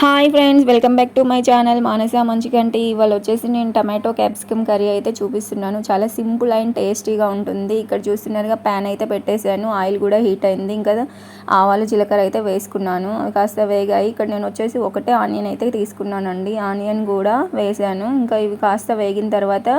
Hi friends, welcome back to my channel Manasa Manchiganti. ఇవాళ వచ్చేసి నేను టమాటో క్యాప్సికమ్ కర్రీ అయితే చూపిస్తున్నాను. చాలా సింపుల్ అండ్ టేస్టీగా ఉంటుంది. ఇక్కడ చూస్తున్నారుగా ప్యాన్ అయితే పెట్టేశాను, ఆయిల్ కూడా హీట్ అయింది. ఇంకా ఆవాలు జీలకర్ర అయితే వేసుకున్నాను, అవి కాస్త వేగాయి. ఇక్కడ నేను వచ్చేసి ఒకటే ఆనియన్ అయితే తీసుకున్నానండి, ఆనియన్ కూడా వేసాను. ఇంకా ఇవి కాస్త వేగిన తర్వాత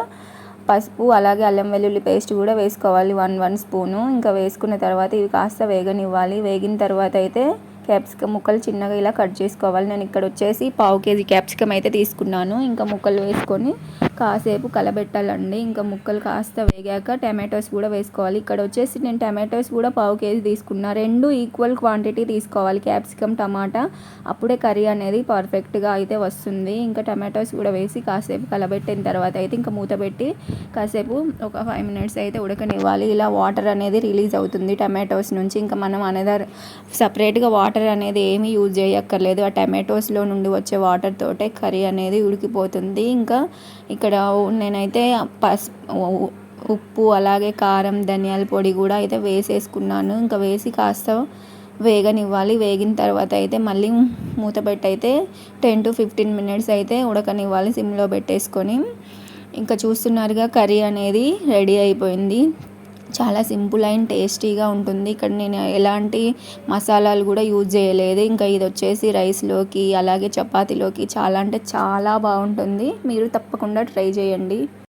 పసుపు అలాగే అల్లం వెల్లుల్లి పేస్ట్ కూడా వేసుకోవాలి, వన్ స్పూను. ఇంకా వేసుకున్న తర్వాత ఇవి కాస్త వేగనివ్వాలి. వేగిన తర్వాత అయితే క్యాప్సికమ్ ముక్కలు చిన్నగా ఇలా కట్ చేసుకోవాలి. నేను ఇక్కడ వచ్చేసి 1/2 కేజీ క్యాప్సికమ్ అయితే తీసుకున్నాను. ఇంకా ముక్కలు వేసుకొని కాసేపు కలబెట్టాలండి. ఇంకా ముక్కలు కాస్త వేగాక టమాటోస్ కూడా వేసుకోవాలి. ఇక్కడ వచ్చేసి నేను టమాటోస్ కూడా 1/2 కేజీ తీసుకున్నా. రెండు ఈక్వల్ క్వాంటిటీ తీసుకోవాలి, క్యాప్సికమ్ టమాటా. అప్పుడే కర్రీ అనేది పర్ఫెక్ట్గా అయితే వస్తుంది. ఇంకా టమాటోస్ కూడా వేసి కాసేపు కలబెట్టిన తర్వాత అయితే ఇంకా మూత పెట్టి కాసేపు ఒక 5 మినిట్స్ అయితే ఉడకనివ్వాలి. ఇలా వాటర్ అనేది రిలీజ్ అవుతుంది టమాటోస్ నుంచి. ఇంకా మనం అనదర్ సపరేట్గా వాటర్ అనేది ఏమీ యూజ్ చేయక్కర్లేదు. ఆ టమాటోస్లో నుండి వచ్చే వాటర్ తోటే కర్రీ అనేది ఉడికిపోతుంది. ఇంకా ఇక్కడ నేనైతే ఉప్పు అలాగే కారం ధనియాల పొడి కూడా అయితే వేసేసుకున్నాను. ఇంకా వేసి కాస్త వేగనివ్వాలి. వేగిన తర్వాత అయితే మళ్ళీ మూత పెట్టి అయితే 10 to 15 మినిట్స్ అయితే ఉడకనివ్వాలి సిమ్లో పెట్టేసుకొని. ఇంకా చూస్తున్నారుగా కర్రీ అనేది రెడీ అయిపోయింది. చాలా సింపుల్ అండ్ టేస్టీగా ఉంటుంది. ఇక్కడ నేను ఎలాంటి మసాలాలు కూడా యూజ్ చేయలేదు. ఇంకా ఇది వచ్చేసి రైస్లోకి అలాగే చపాతీలోకి చాలా అంటే చాలా బాగుంటుంది. మీరు తప్పకుండా ట్రై చేయండి.